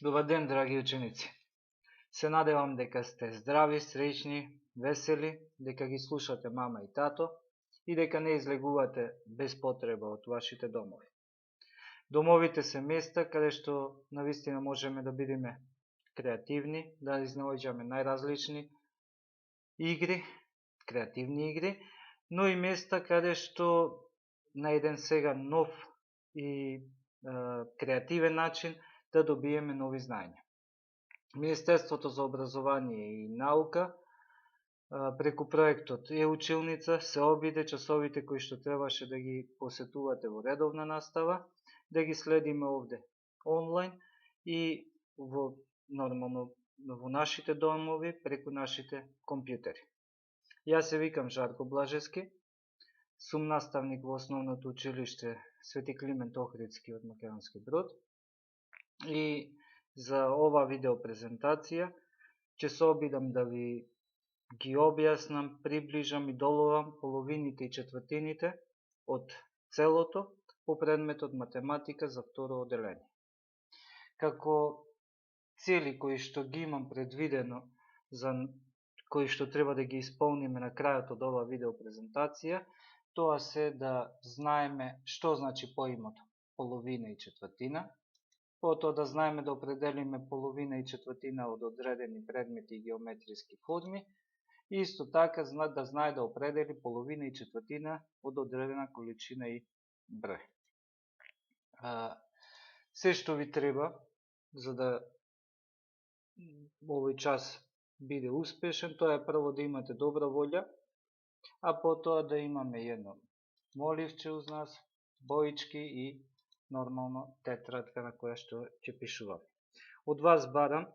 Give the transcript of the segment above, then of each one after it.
Добар ден, драги ученици! Се надевам дека сте здрави, среќни, весели, дека ги слушате мама и тато и дека не излегувате без потреба од вашите домови. Домовите се места каде што навистина можеме да бидеме креативни, да изнаоѓаме најразлични игри, креативни игри, но и места каде што на еден сега нов и креативен начин да добиеме нови знаења. Министерството за образование и наука преку проектот Е-училница се обиде часовите кои што требаше да ги посетувате во редовна настава, да ги следиме овде онлайн и нормално во нашите домови преку нашите компјутери. Јас се викам Жарко Блажевски, сум наставник во основното училиште Свети Климент Охридски од Македонски Брод и за ова видеопрезентација ќе се обидам да ви ги објаснам, приближам и доловам половините и четвртините од целото по предметот математика за второ оделение. Како цели кои што ги имам предвидено, кои што треба да ги исполниме на крајот од ова видеопрезентација, тоа се да знаеме што значи поимот половина и четвртина, потоа да знаеме да определиме половина и четвртина од одредени предмети и геометриски форми, и исто така да знае да определи половина и четвртина од одредена количина и број. Се што ви треба за да овој час биде успешен, тоа е прво да имате добра волја, а потоа да имаме едно моливче уз нас, боички и нормално тетрадка на која што ќе пишуваме. Од вас барам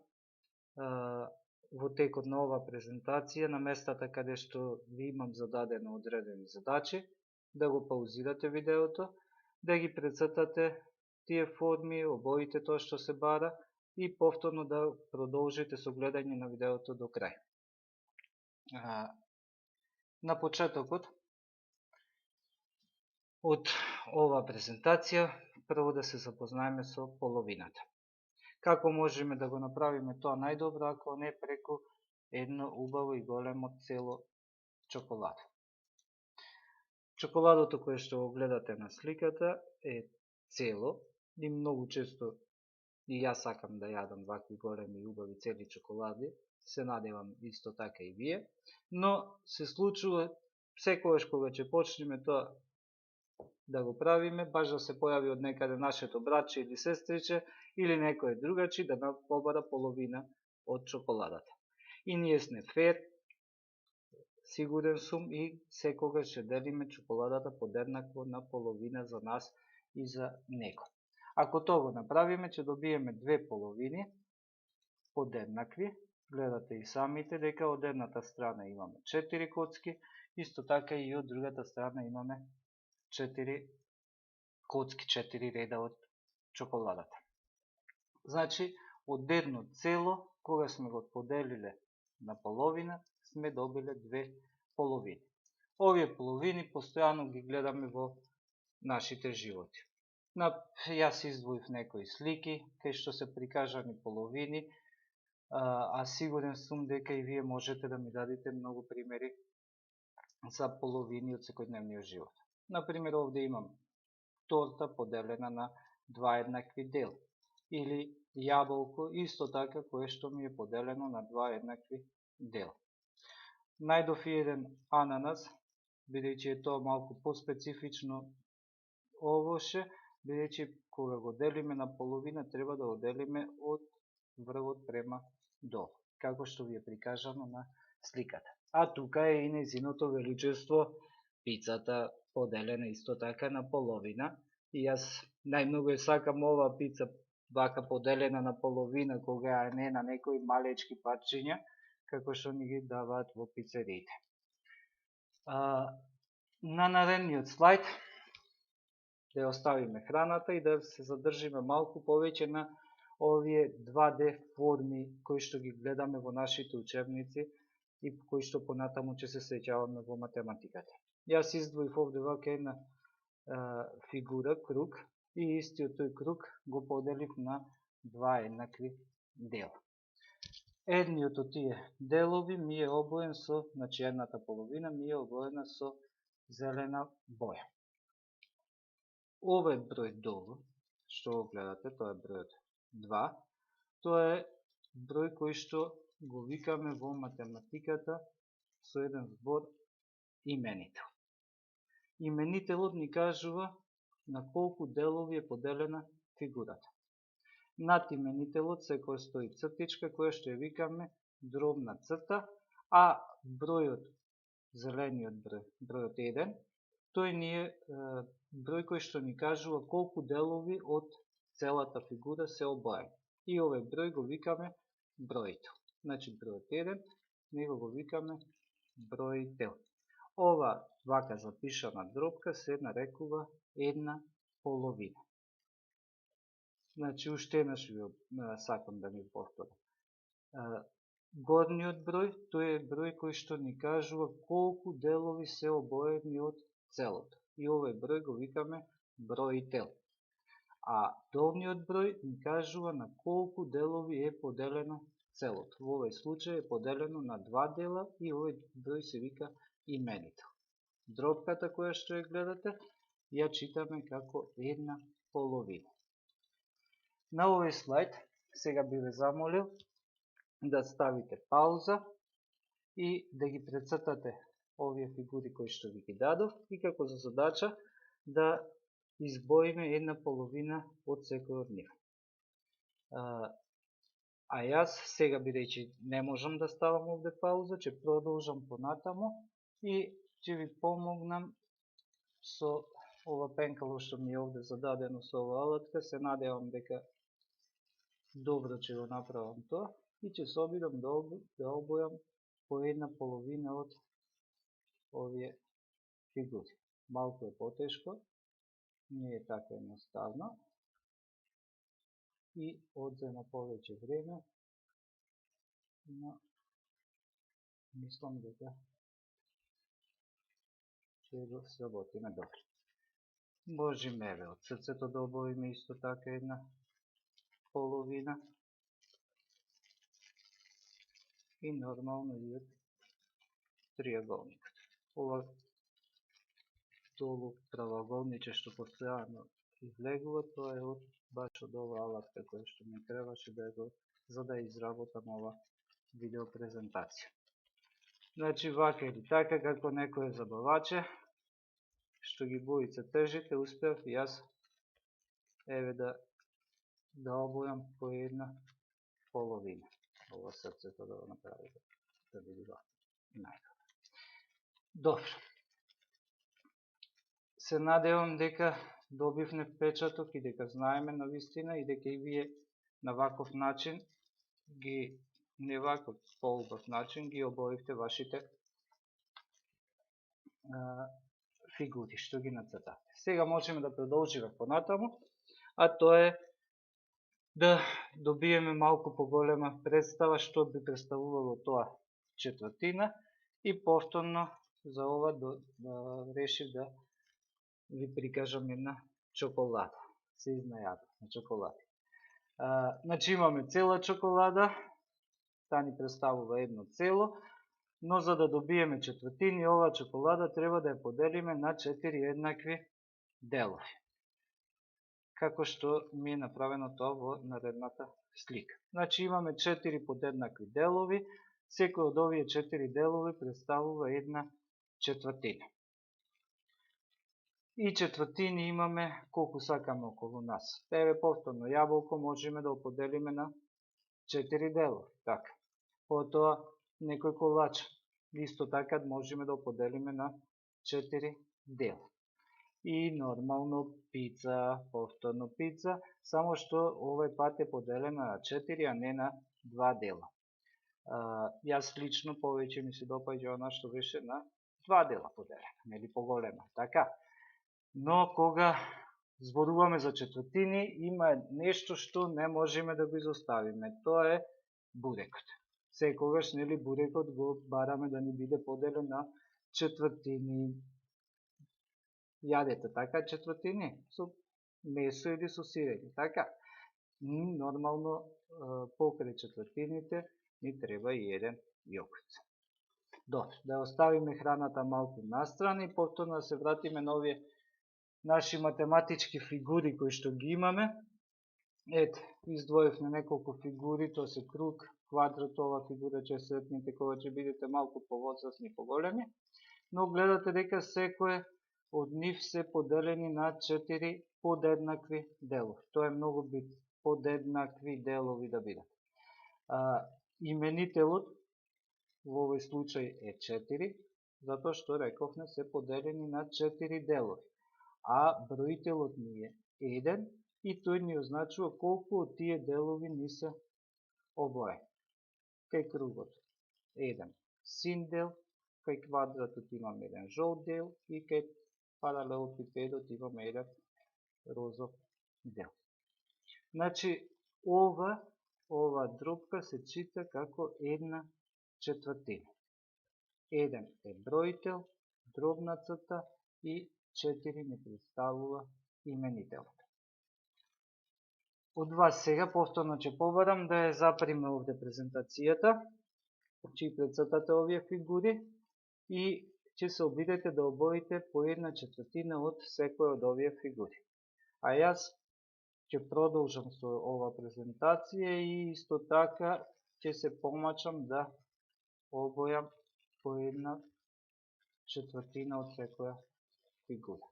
во текот на ова презентација, на местата каде што ви имам зададено одредени задачи, да го паузирате видеото, да ги прецртате тие форми, обоите тоа што се бара и повторно да продолжите со гледање на видеото до крај. На почетокот од ова презентација, прво да се запознаеме со половината. Како можеме да го направиме тоа најдобро, ако не преку едно убаво и големо цело чоколада. Чоколадото кое што го гледате на сликата е цело и многу често и јас сакам да јадам вакви големи и убави цели чоколади, се надевам исто така и вие, но се случува секогаш кога ќе почнеме тоа да го правиме, баш да се појави од некаде нашето братче или сестриче или некој другачи да нам побара половина од чоколадата. И ние сме фер, сигурен сум, и секогаш ќе делиме чоколадата подеднакво на половина за нас и за него. Ако тоа го направиме, ќе добиеме две половини подеднакви. Гледате и самите дека од едната страна имаме 4 коцки, исто така и од другата страна имаме 4 коцки, 4 реда од чоколадата. Значи, од едно цело, кога сме го поделиле на половина, сме добиле две половини. Овие половини постојано ги гледаме во нашите животи. Јас издвоив некои слики, кај што се прикажани половини, а сигурен сум дека и вие можете да ми дадете многу примери за половини од секојдневниот живот. Например, овде имам торта поделена на два еднакви дела. Или јаболко, исто така, кое што ми е поделено на два еднакви дела. Најдов и еден ананас, бидејќи е тоа малку поспецифично овоше, бидејќи кога го делиме на половина, треба да го делиме од врвот према долу, како што ви е прикажано на сликата. А тука е и нејзиното величество, пицата поделена исто така на половина. И јас најмногу ја сакам ова пица вака поделена на половина, кога не на некои малечки парчиња, како што ни ги даваат во пицериите. На наредниот слайд да ја оставиме храната и да се задржиме малку повеќе на овие 2D форми кои што ги гледаме во нашите учебници и кои што понатаму ќе се среќаваме во математиката. Јас издвоив овде вака една фигура, круг, и истиот тој круг го поделив на два еднакви дела. Едниот од тие делови ми е обоен со, значи едната половина ми е обоена со зелена боја. Овој број долу, што го гледате, тоа е бројот 2, тоа е број кој што го викаме во математиката со еден збор именител. Именителот ни кажува на колку делови е поделена фигурата. Над именителот секој стои цртичка која што ја викаме дробна црта, а бројот, зелениот број, бројот 1, тој ни е број кој што ни кажува колку делови од целата фигура се обоени. И овој број го викаме бројител. Значи бројот 1, него го викаме бројител. Ова вака запишана дробка се нарекува една половина. Значи уште еднаш ви сакам да ми повторам. Горниот број, тој е број кој што ни кажува колку делови се обоени од целото. И овој број го викаме бројител. А долниот број ни кажува на колку делови е поделено целото. Во овој случај е поделено на два дела и овој број се вика именител. Дробката која што ја гледате, ја читаме како една половина. На овој слайд сега би ве замолил да ставите пауза и да ги прецртате овие фигури кои што ви ги дадов и како за задача да избоиме една половина од секој од нив. А јас сега, бидејќи не можам да ставам овде пауза, ќе продолжам понатаму и ќе ви помогнам со ова пенкало што ми е овде зададено со ова алатка. Се надевам дека добро ќе го направам тоа и ќе се обидам да обојам по една половина од овие фигури. Малку е потешко, не е така едноставно и одзема повеќе време, но мислам дека ќе го сработиме добро. Можеме еве од срцето да обоиме исто така една половина и нормално и од триаголникот. Ова долу правоаголниче што постојано излегува, тоа е од баш од ова алатка која што ми требаше за да изработам ова видеопрезентација. Значи вака или така како некој забаваче што ги бои цртежите, успеав и јас еве да обојам по една половина. Ова срцето да го направи да види најдобро. Добро. Се надевам дека добивме впечаток и дека знаеме на вистина и дека и вие на ваков начин ги, не ваков поубав начин, ги обоивте вашите фигури што ги нацртате. Сега можеме да продолжиме понатаму, а тоа е да добиеме малку поголема представа што би представувало тоа четвртина и повторно за ова да решив да ви прикажам една чоколада. Се изнајадов на чоколади. Значи имаме цела чоколада, таа ни представува едно цело, но за да добиеме четвртини, оваа чоколада треба да ја поделиме на 4 еднакви делови. Како што ми е направено тоа во наредната слика. Значи имаме 4 подеднакви делови, секој од овие 4 делови представува една четвртина. И четвртини имаме колку сакаме околу нас. Еве повторно, јаболко можеме да го поделиме на 4 делови. Така. Потоа некој колач. Исто така можеме да го поделиме на 4 дела. И нормално пица, повторно пица, само што овој пат е поделена на 4, а не на 2 дела. Јас лично повеќе ми се допаѓа она што беше на 2 дела поделена, нели поголема. Така. Но кога зборуваме за четвртини, има нешто што не можеме да го изоставиме. Тоа е бурекот. Секогаш, нели, бурекот го бараме да ни биде поделен на четвртини. Јадете така четвртини со месо или со сирење, така? нормално покрај четвртините ни треба и еден јогурт. Добро, да оставиме храната малку настрана и повторно да се вратиме на овие наши математички фигури кои што ги имаме. Ете, издвоивме неколку фигури, тоа се круг, квадрат, ова фигура ќе сретнете кога ќе бидете малку повозрасни и поголеми, но гледате дека секое од нив се поделени на 4 подеднакви делови. Тоа е многу битно, подеднакви делови да бидат. Именителот во овој случај е 4, затоа што рековме се поделени на 4 делови, а броителот ни е 1 и тој ни означува колку од тие делови ни се обоени. Кај кругот 1 син дел, кај квадратот имаме еден жолт дел и кај паралелопипедот имаме еден розов дел. Значи, ова дробка се чита како 1/4. 1 е броител, дробна црта и 4 не представува именителот. Од вас сега повторно ќе побарам да ја заприме овде презентацијата, ќе прецртате овие фигури и ќе се обидете да обоите по 1/4 од секој од овие фигури. А јас ќе продолжам со ова презентација и исто така ќе се помачам да обојам по 1/4 од секоја фигура.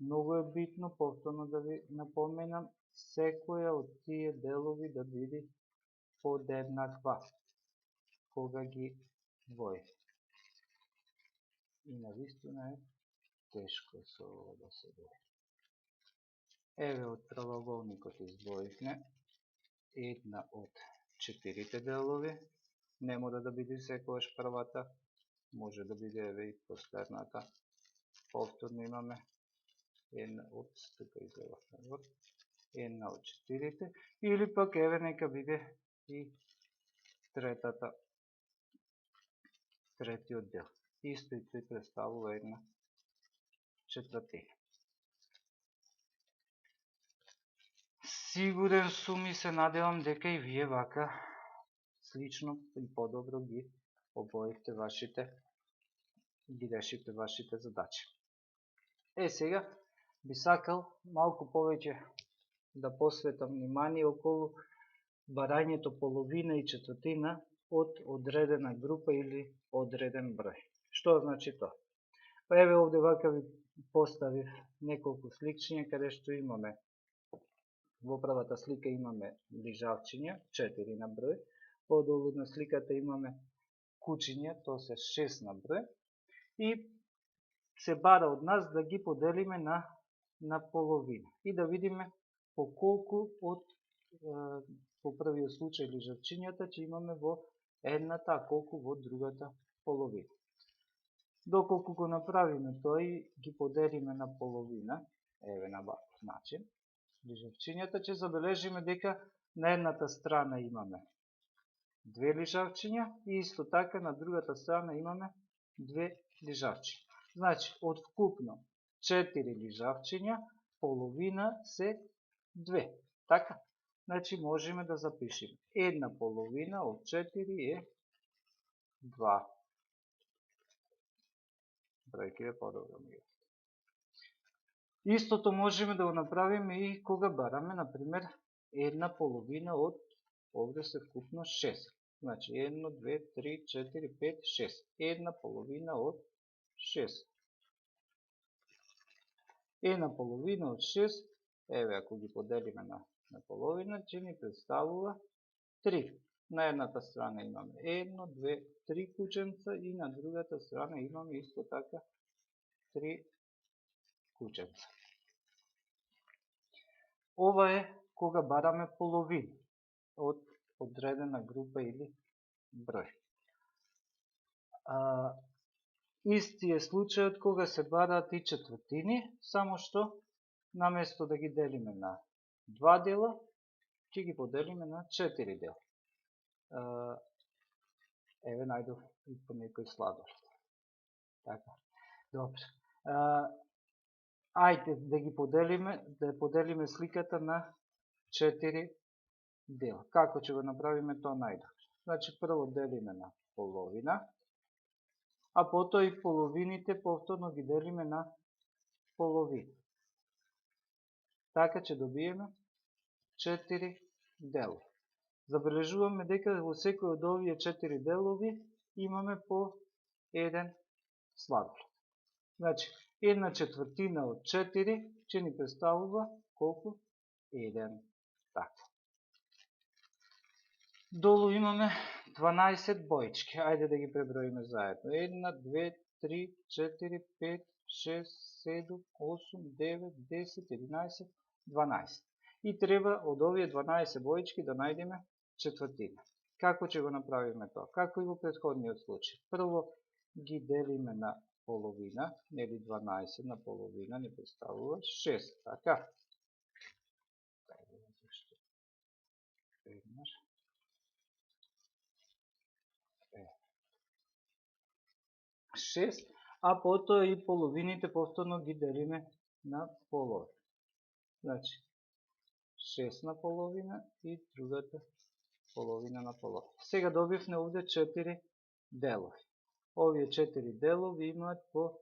Многу е битно повторно да ви напоменам секоја од тие делови да биде подеднаква кога ги бои. И навистина е тешко со ова да се бои. Еве од правоаголникот избоивме една од 4 делови. Не мора да биде секојаш првата, може да биде еве и последната. Повторно имаме една од една од 4, или пак еве нека биде и третиот дел. Исто и тој представува 1/4. Сигурен сум и се надевам дека и вие вака слично и подобро ги обоивте ги решивте вашите задачи. Сега би сакал малку повеќе да посветам внимание околу барањето половина и четвртина од одредена група или одреден број. Што значи тоа? Па еве овде вака ви поставив неколку сликчиња каде што имаме во првата слика имаме ближавчиња 4 на број, подолу на сликата имаме кучиња, тоа се 6 на број и се бара од нас да ги поделиме на половина и да видиме по колку од по првиот случај лижавчињата ќе имаме во едната, а колку во другата половина. Доколку го направиме тоа и ги поделиме на половина, еве на ваков начин, лижавчињата ќе забележиме дека на едната страна имаме 2 лижавчиња и исто така на другата страна имаме 2 лижавчиња. Значи, од вкупно 4 лижавчиња, половина се 2. Така? Значи, можеме да запишеме. Една половина од 4 е 2. Бројки е подобро ми. Истото можеме да го направиме и кога бараме, например, една половина од, овде се вкупно 6. Значи, 1, 2, 3, 4, 5, 6. Една половина од 6. Една половина од 6, еве, ако ги поделиме на половина, ќе ни представува 3. На едната страна имаме 1, 2, 3 кученца и на другата страна имаме исто така 3 кученца. Ова е кога бараме половина од одредена група или број. Исти е случајот кога се бараат и четвртини, само што наместо да ги делиме на 2 дела, ќе ги поделиме на 4 дела. Еве најдов и по некој сладолед. Така. Добро. Ајде да ги поделиме, да поделиме сликата на 4 дела. Како ќе го направиме тоа најдобро? Значи прво делиме на половина, а потоа и половините повторно ги делиме на половина. Така ќе добиеме 4 делови. Забележуваме дека во секој од овие 4 делови имаме по еден сладолед. Значи, 1/4 од 4 ќе ни представува колку? 1. Така. Долу имаме 12 боички. Ајде да ги преброиме заедно. 1, 2, 3, 4, 5, 6, 7, 8, 9, 10, 11, 12. И треба од овие 12 боички да најдеме четвртина. Како ќе го направиме тоа? Како и во претходниот случај. Прво ги делиме на половина, нели 12 на половина ни представува 6, така? 6, а потоа и половините повторно ги делиме на половина. Значи, 6 на половина и другата половина на половина. Сега добивме овде 4 делови. Овие 4 делови имаат по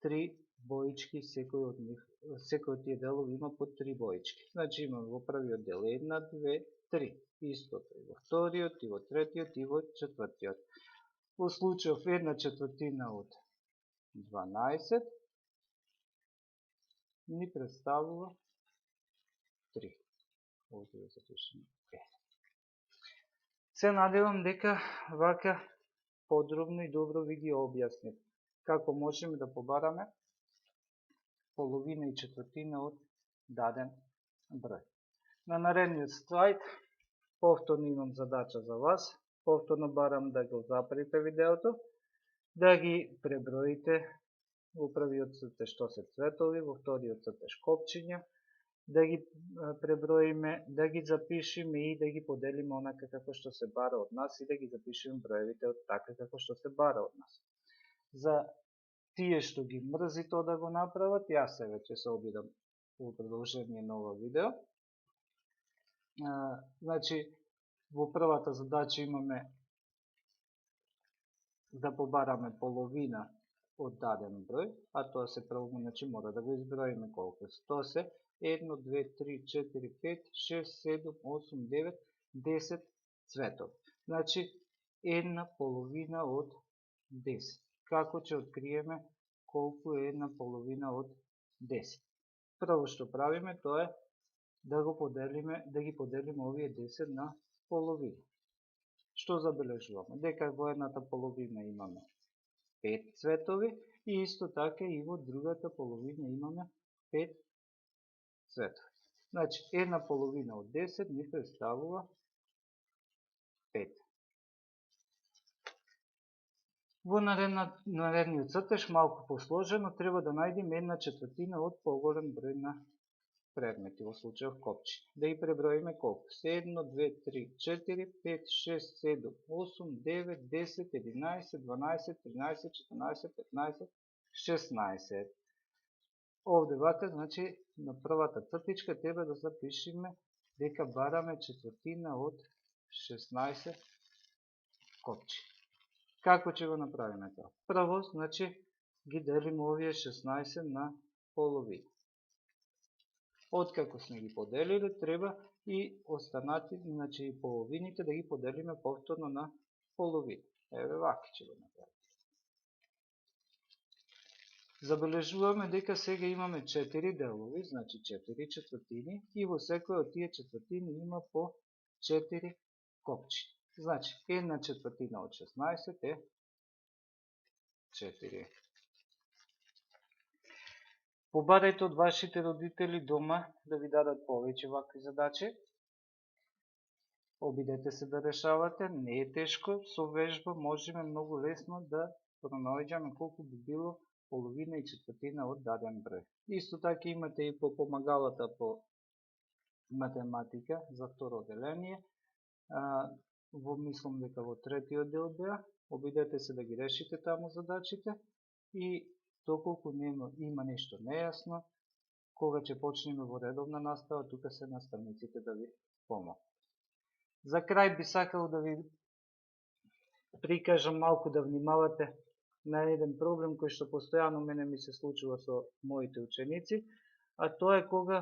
3 боички, секој од тие делови има по 3 боички. Значи имаме во првиот дел 1, 2, 3. Истото и во вториот, и во третиот, и во четвртиот. Во случајов 1/4 од 12 ни представува 3. Овде да запишеме 5. Се надевам дека вака подробно и добро ви ги објаснив како можеме да побараме половина и четвртина од даден број. На наредниот слайд повторно имам задача за вас. Повторно барам да го заприте видеото, да ги преброите во првиот цртеж што се цветови, во вториот цртеж копчиња, да ги преброиме, да ги запишеме и да ги поделиме онака како што се бара од нас и да ги запишеме броевите од така како што се бара од нас. За тие што ги мрзи тоа да го направат, јас се веќе се обидам во продолжение на ова видео. Значи, во првата задача имаме да побараме половина од даден број, а тоа се прво, значи мора да го изброиме колку. Тоа се 1, 2, 3, 4, 5, 6, 7, 8, 9, 10 цветови. Значи, една половина од 10. Како ќе откриеме колку е една половина од 10? Прво што правиме, тоа е да ги поделиме овие 10 на половина. Што забележуваме? Дека во едната половина имаме 5 цветови и исто така и во другата половина имаме 5 цветови. Значи, една половина од 10 ни представува 5. Во наредниот цртеж, малку посложено, треба да најдеме 1/4 од поголем број на предмети, во случајов копчиња. Да ги преброиме колку се 1, 2, 3, 4, 5, 6, 7, 8, 9, 10, 11, 12, 13, 14, 15, 16. Овде вака, значи, на првата цртичка треба да запишеме дека бараме четвртина од 16 копчиња. Како ќе го направиме тоа? Прво, значи, ги делиме овие 16 на половина. Откако сме ги поделили, треба и останати, значи и половините да ги поделиме повторно на половина. Еве вака ќе го направиме. Забележуваме дека сега имаме 4 делови, значи 4 четвртини и во секој од тие четвртини има по 4 копчиња. Значи, 1/4 од 16 е 4. Побарајте од вашите родители дома да ви дадат повеќе вакви задачи. Обидете се да решавате, не е тешко, со вежба можеме многу лесно да пронаоѓаме колку би било половина и четвртина од даден број. Исто така имате и по помагалата по математика за второ деление. Мислам дека во третиот дел беа. Обидете се да ги решите таму задачите и доколку има нешто нејасно, кога ќе почнеме во редовна настава, тука се наставниците да ви помогнат. За крај би сакал да ви прикажам малку да внимавате на еден проблем кој што постојано мене ми се случува со моите ученици, а тоа е кога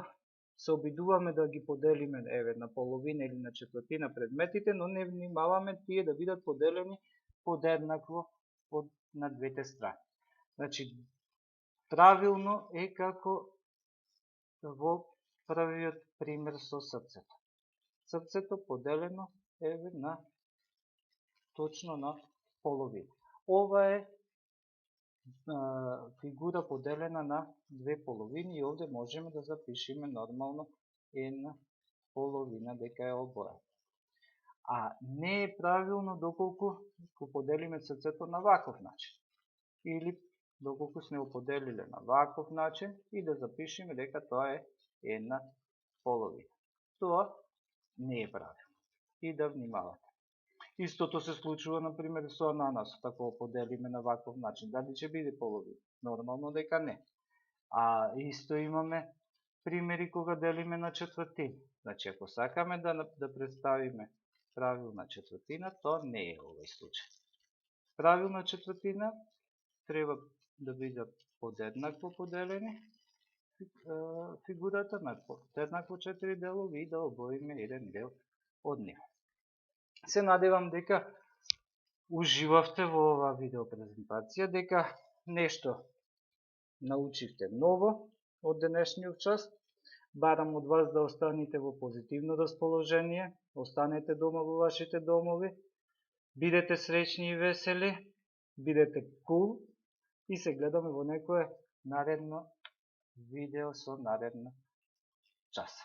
се обидуваме да ги поделиме на половина или на четвртина предметите, но не внимаваме тие да бидат поделени подеднакво на двете страни. Значи, правилно е како во првиот пример со срцето. Срцето поделено на точно на половина. Ова е фигура поделена на две половини и овде можеме да запишеме нормално една половина дека е обоја. А не е правилно доколку го поделиме срцето на ваков начин. Или доколку сме го поделиле на ваков начин и да запишеме дека тоа е една половина. Тоа не е правилно. И да внимавате. Истото се случува, например, со ананасот, ако го поделиме на ваков начин. Дали ќе биде половина? Нормално дека не. А исто имаме примери кога делиме на четвртина. Значи, ако сакаме да представиме правилна четвртина, тоа не е овој случај. Правилна четвртина треба да биде подеднакво поделени фигурата на подеднакво 4 делови и да обоиме еден дел од него. Се надевам дека уживавте во оваа видеопрезентација, дека нешто научивте ново од денешниот час. Барам од вас да останете во позитивно расположение, останете дома во вашите домови, бидете среќни и весели, бидете кул и се гледаме во некое наредно видео со наредна часа.